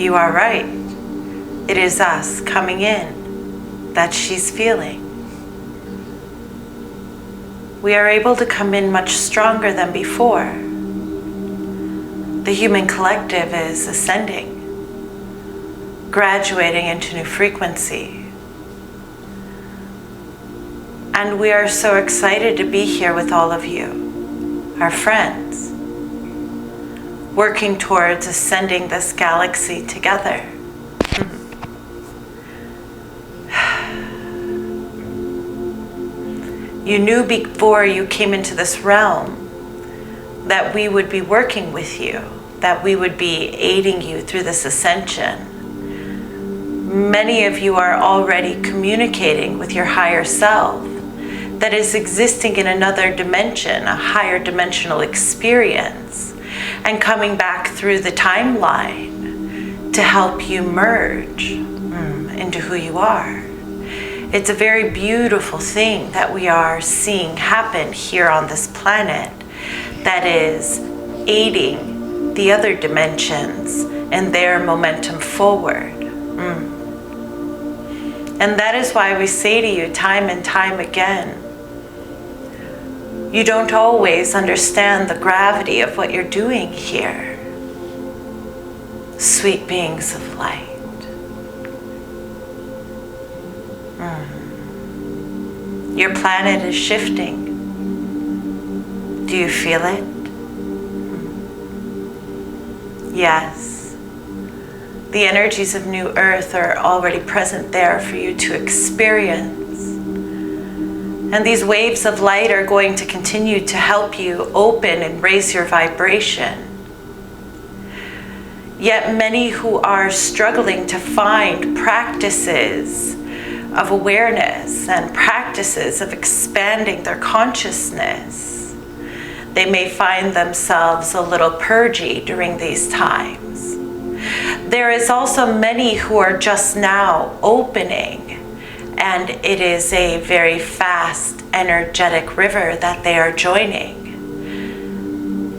You are right. It is us coming in that she's feeling. We are able to come in much stronger than before. The human collective is ascending, graduating into new frequency. And we are so excited to be here with all of you, our friends, working towards ascending this galaxy together. You knew before you came into this realm that we would be working with you, that we would be aiding you through this ascension. Many of you are already communicating with your higher self that is existing in another dimension, a higher dimensional experience, and coming back through the timeline to help you merge into who you are. It's a very beautiful thing that we are seeing happen here on this planet that is aiding the other dimensions and their momentum forward. And that is why we say to you time and time again, you don't always understand the gravity of what you're doing here, sweet beings of light. Your planet is shifting. Do you feel it? Yes. The energies of New Earth are already present there for you to experience. And these waves of light are going to continue to help you open and raise your vibration. Yet many who are struggling to find practices of awareness and practices of expanding their consciousness, they may find themselves a little purgy during these times. There is also many who are just now opening, and it is a very fast, energetic river that they are joining.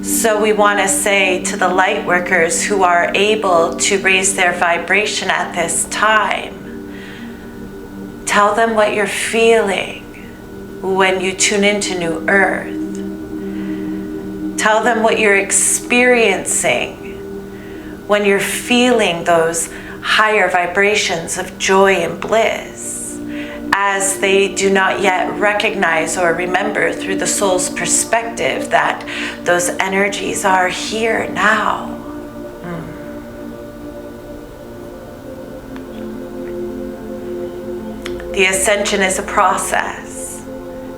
So we want to say to the light workers who are able to raise their vibration at this time, tell them what you're feeling when you tune into New Earth. Tell them what you're experiencing when you're feeling those higher vibrations of joy and bliss, as they do not yet recognize or remember through the soul's perspective that those energies are here now. The ascension is a process,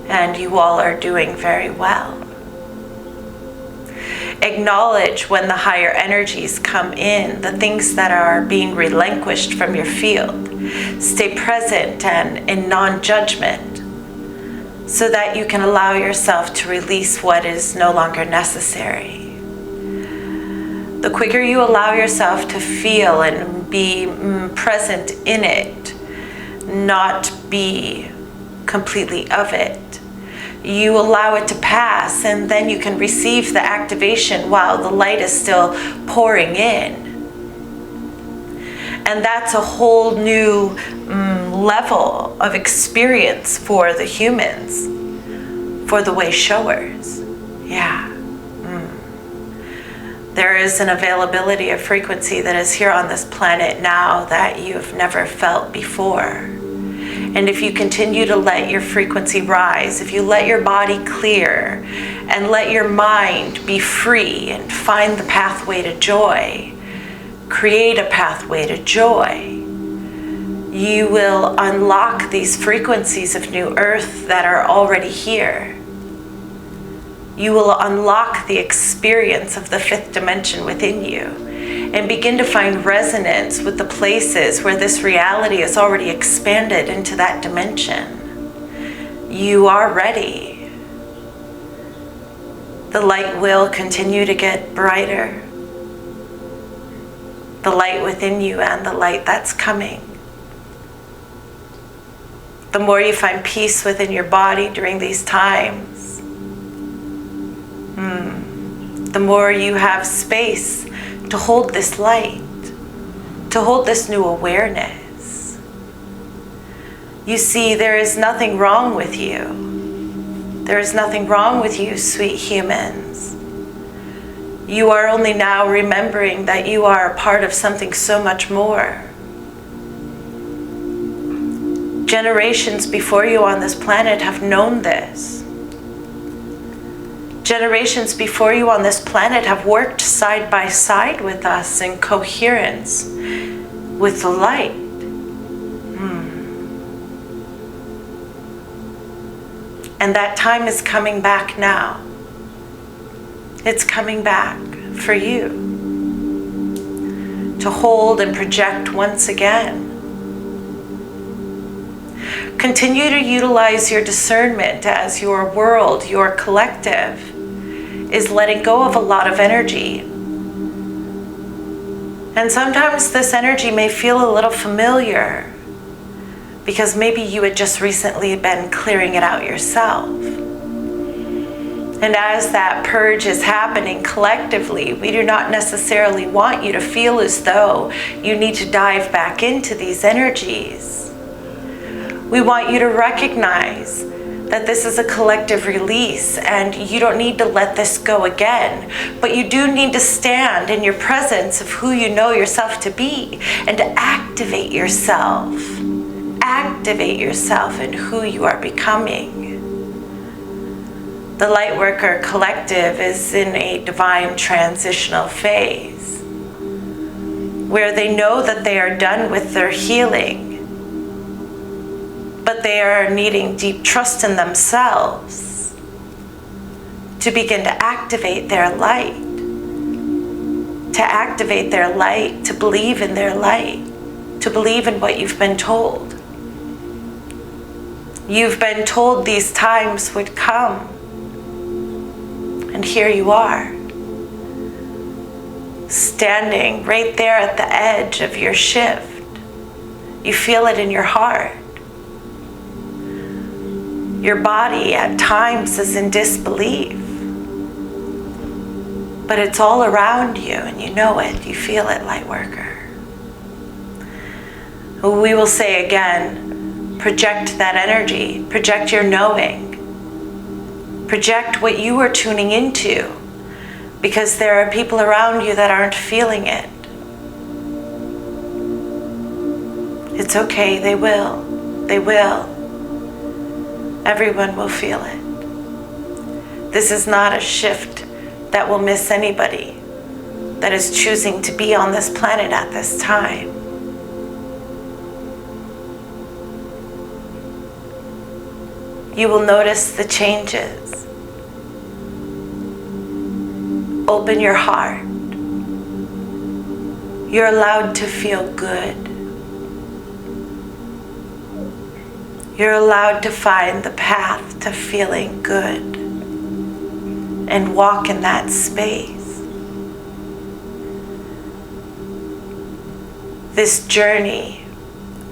and you all are doing very well. Acknowledge when the higher energies come in, the things that are being relinquished from your field. Stay present and in non-judgment so that you can allow yourself to release what is no longer necessary. The quicker you allow yourself to feel and be present in it, not be completely of it, you allow it to pass, and then you can receive the activation while the light is still pouring in. And that's a whole new level of experience for the humans, for the way showers. Yeah. There is an availability of frequency that is here on this planet now that you've never felt before. And if you continue to let your frequency rise, if you let your body clear and let your mind be free and find the pathway to joy, create a pathway to joy, you will unlock these frequencies of New Earth that are already here. You will unlock the experience of the fifth dimension within you and begin to find resonance with the places where this reality is already expanded into that dimension. You are ready. The light will continue to get brighter. The light within you and the light that's coming. The more you find peace within your body during these times, the more you have space to hold this light. to hold this new awareness. You see, there is nothing wrong with you. There is nothing wrong with you, sweet humans. You are only now remembering that you are a part of something so much more. Generations before you on this planet have known this. Generations before you on this planet have worked side by side with us in coherence with the light. And that time is coming back now. It's coming back for you to hold and project once again. Continue to utilize your discernment as your world, your collective, is letting go of a lot of energy. And sometimes this energy may feel a little familiar because maybe you had just recently been clearing it out yourself. And as that purge is happening collectively, we do not necessarily want you to feel as though you need to dive back into these energies. We want you to recognize that this is a collective release and you don't need to let this go again, but you do need to stand in your presence of who you know yourself to be and to activate yourself. Activate yourself in who you are becoming. The Lightworker Collective is in a divine transitional phase where they know that they are done with their healing, but they are needing deep trust in themselves to begin to activate their light, to believe in their light, to believe in what you've been told. You've been told these times would come, and here you are, standing right there at the edge of your shift. You feel it in your heart. Your body at times is in disbelief, but it's all around you and you know it, you feel it, Lightworker. We will say again, project that energy, project your knowing, project what you are tuning into, because there are people around you that aren't feeling it. It's okay, they will. Everyone will feel it. This is not a shift that will miss anybody that is choosing to be on this planet at this time. You will notice the changes. Open your heart. You're allowed to feel good. You're allowed to find the path to feeling good and walk in that space. This journey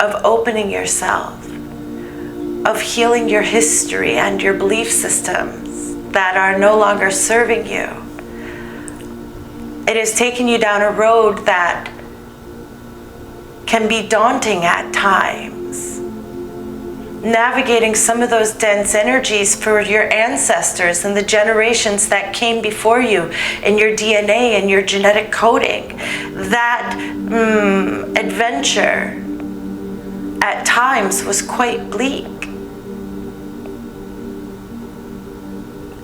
of opening yourself, of healing your history and your belief systems that are no longer serving you. It has taken you down a road that can be daunting at times. Navigating some of those dense energies for your ancestors and the generations that came before you in your DNA and your genetic coding. That adventure at times was quite bleak.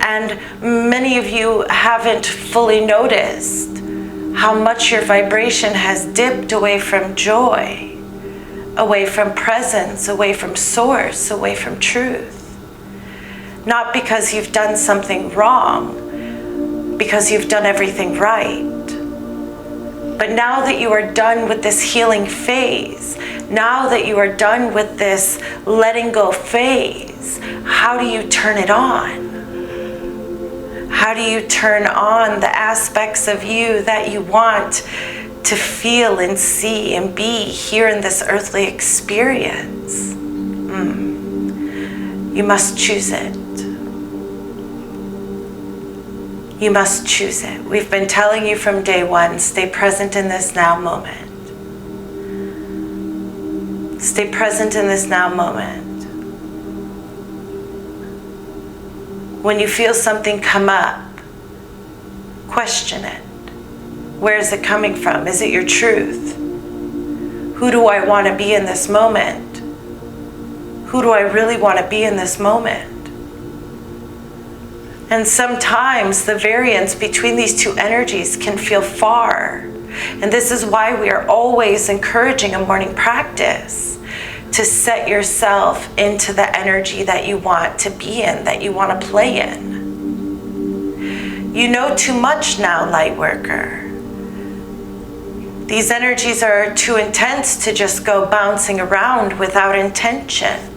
And many of you haven't fully noticed how much your vibration has dipped away from joy, away from presence, away from source, away from truth. Not because you've done something wrong, because you've done everything right. But now that you are done with this healing phase, now that you are done with this letting go phase, how do you turn it on? How do you turn on the aspects of you that you want to feel and see and be here in this earthly experience? You must choose it. You must choose it. We've been telling you from day one, stay present in this now moment. Stay present in this now moment. When you feel something come up, question it. Where is it coming from? Is it your truth? Who do I want to be in this moment? Who do I really want to be in this moment? And sometimes the variance between these two energies can feel far. And this is why we are always encouraging a morning practice to set yourself into the energy that you want to be in, that you want to play in. You know too much now, light worker. These energies are too intense to just go bouncing around without intention.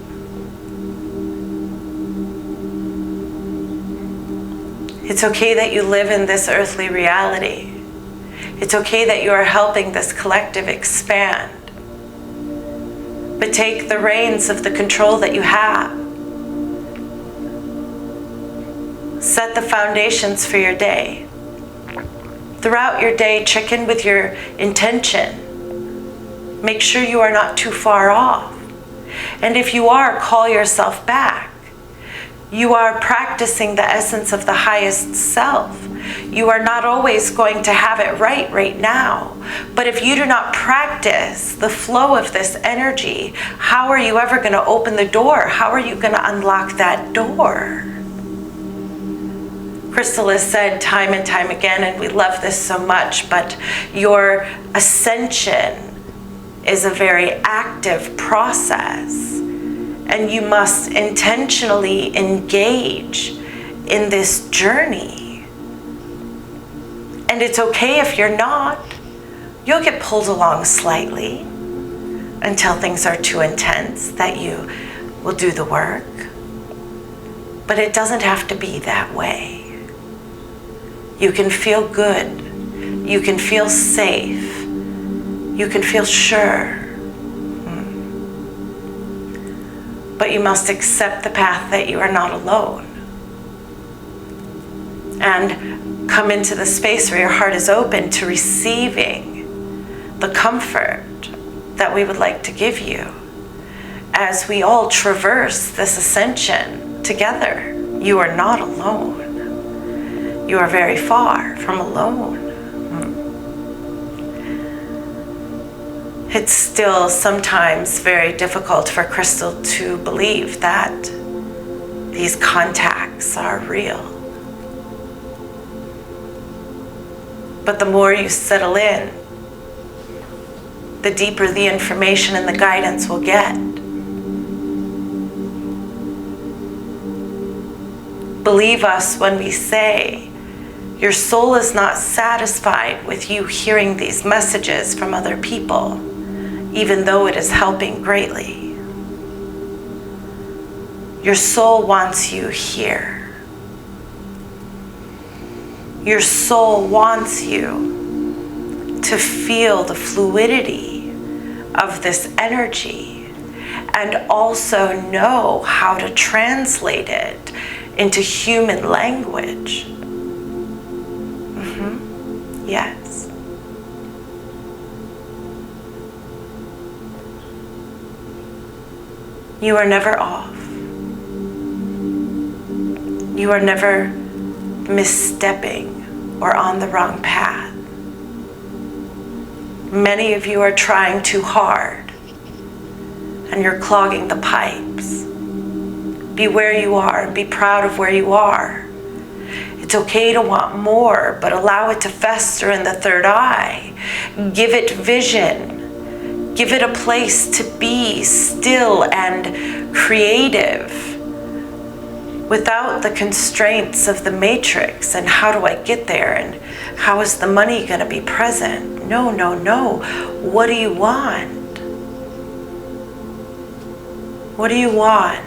It's okay that you live in this earthly reality. It's okay that you are helping this collective expand. But take the reins of the control that you have. Set the foundations for your day. Throughout your day, check in with your intention. Make sure you are not too far off. And if you are, call yourself back. You are practicing the essence of the highest self. You are not always going to have it right now. But if you do not practice the flow of this energy, how are you ever going to open the door? How are you going to unlock that door? Crystal has said time and time again, and we love this so much, but your ascension is a very active process. And you must intentionally engage in this journey. And it's okay if you're not. You'll get pulled along slightly until things are too intense that you will do the work. But it doesn't have to be that way. You can feel good. You can feel safe. You can feel sure. But you must accept the path that you are not alone. And come into the space where your heart is open to receiving the comfort that we would like to give you as we all traverse this ascension together. You are not alone. You are very far from alone. It's still sometimes very difficult for Crystal to believe that these contacts are real. But the more you settle in, the deeper the information and the guidance will get. Believe us when we say your soul is not satisfied with you hearing these messages from other people, even though it is helping greatly. Your soul wants you here. Your soul wants you to feel the fluidity of this energy and also know how to translate it into human language. Yes. You are never off. You are never misstepping or on the wrong path. Many of you are trying too hard and you're clogging the pipes. Be where you are and be proud of where you are. It's okay to want more, but allow it to fester in the third eye. Give it vision. Give it a place to be still and creative without the constraints of the matrix and how do I get there and how is the money going to be present? No. What do you want? What do you want?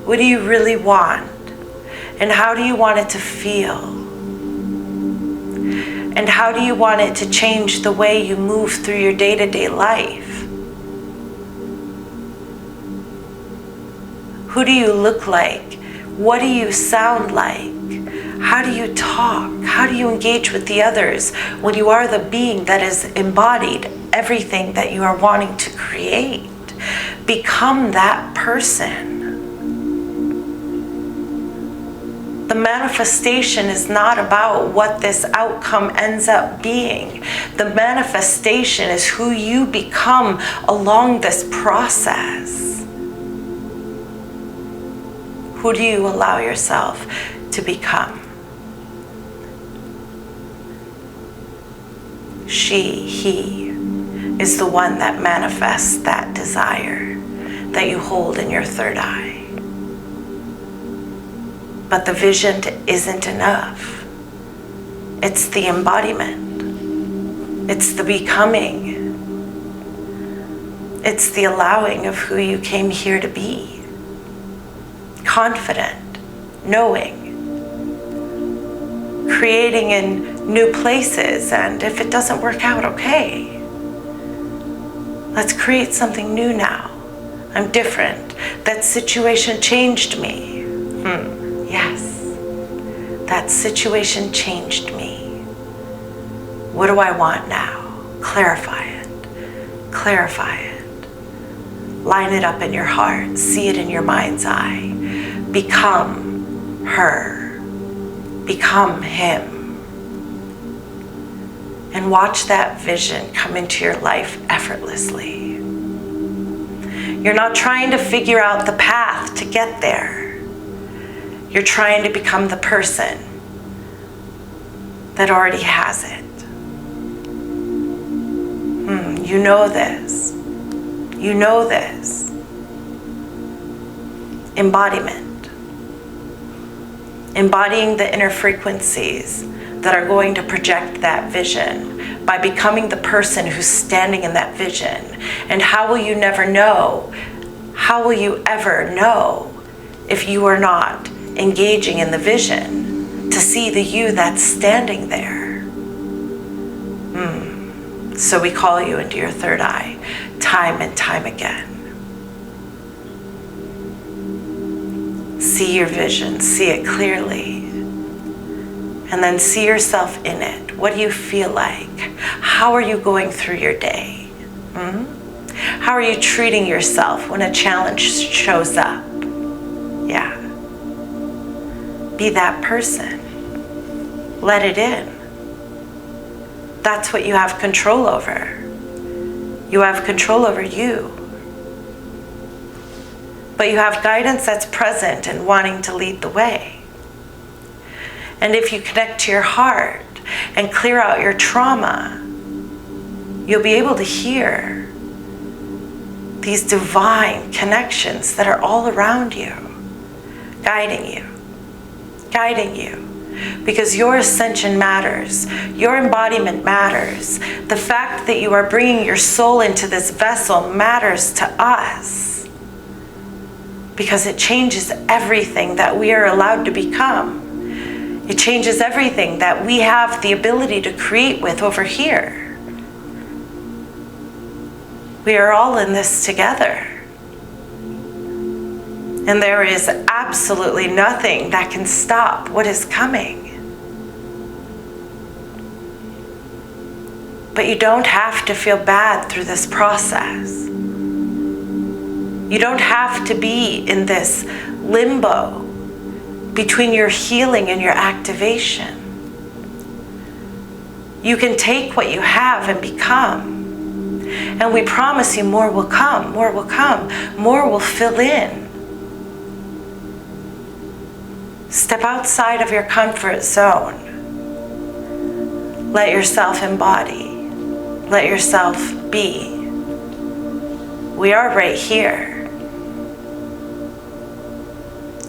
What do you really want? And how do you want it to feel? And how do you want it to change the way you move through your day-to-day life? Who do you look like? What do you sound like? How do you talk? How do you engage with the others when you are the being that has embodied everything that you are wanting to create? become that person. The manifestation is not about what this outcome ends up being. The manifestation is who you become along this process. Who do you allow yourself to become? She, he is the one that manifests that desire that you hold in your third eye. But the vision isn't enough. It's the embodiment. It's the becoming. It's the allowing of who you came here to be. Confident, knowing, creating in new places, and if it doesn't work out, okay. Let's create something new now. I'm different. That situation changed me. Yes, that situation changed me. What do I want now? Clarify it. Clarify it. Line it up in your heart. See it in your mind's eye. Become her. Become him. And watch that vision come into your life effortlessly. You're not trying to figure out the path to get there. You're trying to become the person that already has it. You know this. You know this. Embodiment. Embodying the inner frequencies that are going to project that vision by becoming the person who's standing in that vision. And how will you never know? How will you ever know if you are not engaging in the vision to see the you that's standing there? So we call you into your third eye time and time again. See your vision, see it clearly, and then see yourself in it. What do you feel like? How are you going through your day? How are you treating yourself when a challenge shows up? Yeah. Be that person. Let it in. That's what you have control over. You have control over you. But you have guidance that's present and wanting to lead the way. And if you connect to your heart and clear out your trauma, you'll be able to hear these divine connections that are all around you, guiding you. Guiding you, because your ascension matters, your embodiment matters. The fact that you are bringing your soul into this vessel matters to us, because it changes everything that we are allowed to become. It changes everything that we have the ability to create with over here. We are all in this together. And there is absolutely nothing that can stop what is coming. But you don't have to feel bad through this process. You don't have to be in this limbo between your healing and your activation. You can take what you have and become. And we promise you more will come, more will come, more will fill in. Step outside of your comfort zone. Let yourself embody. Let yourself be. We are right here.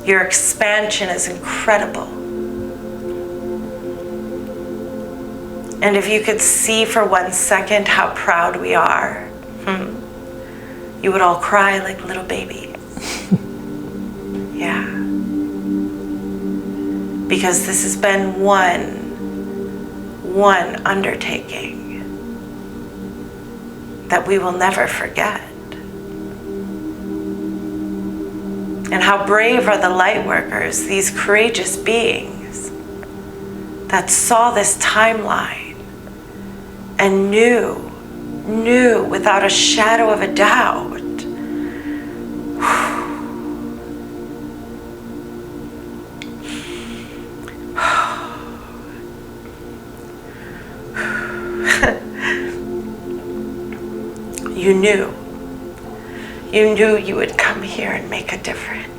Your expansion is incredible. And if you could see for 1 second how proud we are, you would all cry like little babies. Yeah. Because this has been one undertaking that we will never forget. And how brave are the light workers, these courageous beings that saw this timeline and knew without a shadow of a doubt You knew. You knew you would come here and make a difference.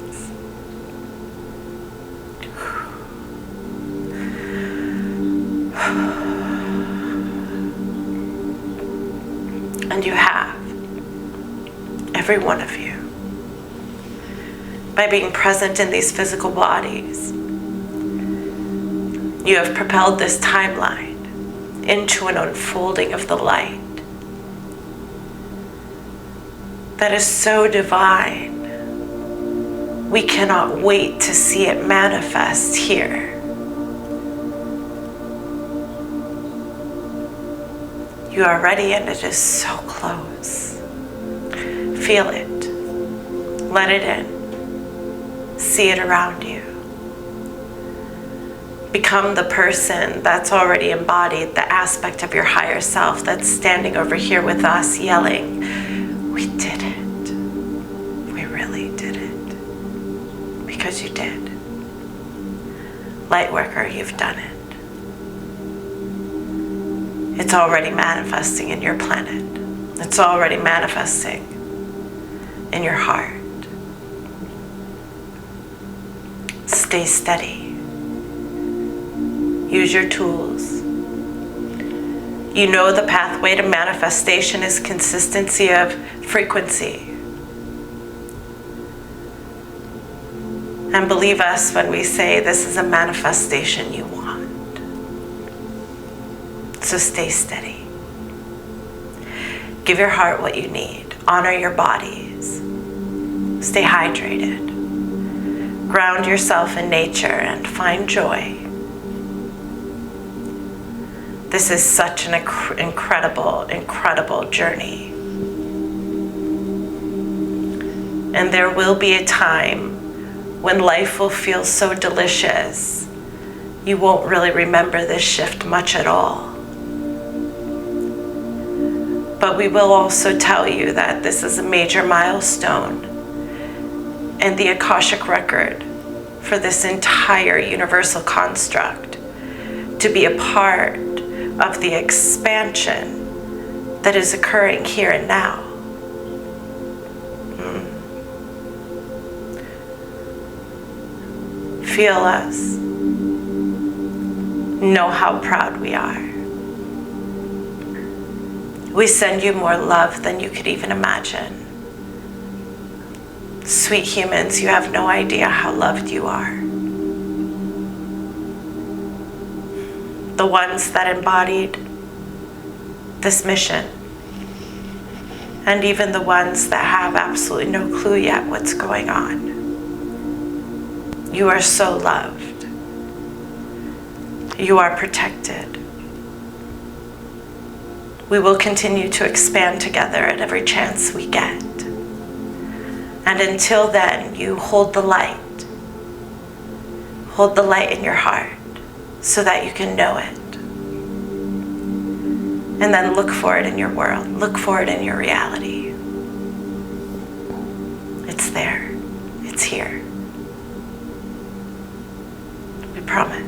And you have, every one of you, by being present in these physical bodies. You have propelled this timeline into an unfolding of the light that is so divine. We cannot wait to see it manifest here. You are ready, and it is so close. Feel it. Let it in. See it around you. Become the person that's already embodied the aspect of your higher self that's standing over here with us yelling, "We did it. We really did it." Because you did. Lightworker, you've done it. It's already manifesting in your planet. It's already manifesting in your heart. Stay steady. Use your tools. You know the pathway to manifestation is consistency of frequency. And believe us when we say this is a manifestation you want. So stay steady. Give your heart what you need. Honor your bodies. Stay hydrated. Ground yourself in nature and find joy. This is such an incredible, incredible journey. And there will be a time when life will feel so delicious, you won't really remember this shift much at all. But we will also tell you that this is a major milestone in the Akashic record for this entire universal construct to be a part of the expansion that is occurring here and now. Feel us. Know how proud we are. We send you more love than you could even imagine. Sweet humans, you have no idea how loved you are. The ones that embodied this mission, and even the ones that have absolutely no clue yet what's going on. You are so loved. You are protected. We will continue to expand together at every chance we get. And until then, you hold the light. Hold the light in your heart so that you can know it. And then look for it in your world. Look for it in your reality. It's there. It's here. We promise.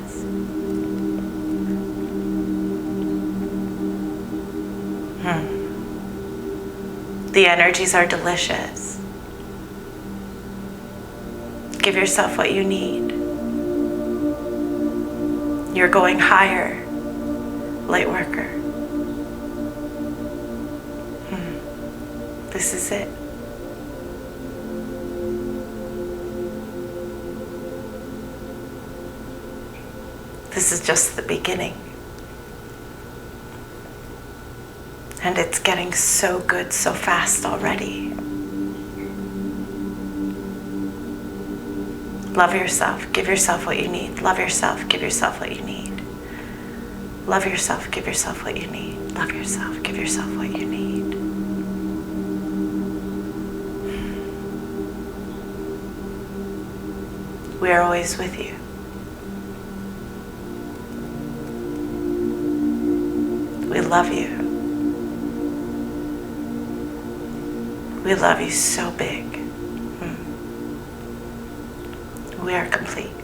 The energies are delicious. Give yourself what you need. You're going higher, light worker. This is it. This is just the beginning. And it's getting so good so fast already. Love yourself. Give yourself what you need. Love yourself. Give yourself what you need. Love yourself. Give yourself what you need. Love yourself. Give yourself what you need. We are always with you. We love you. We love you so big. We are complete.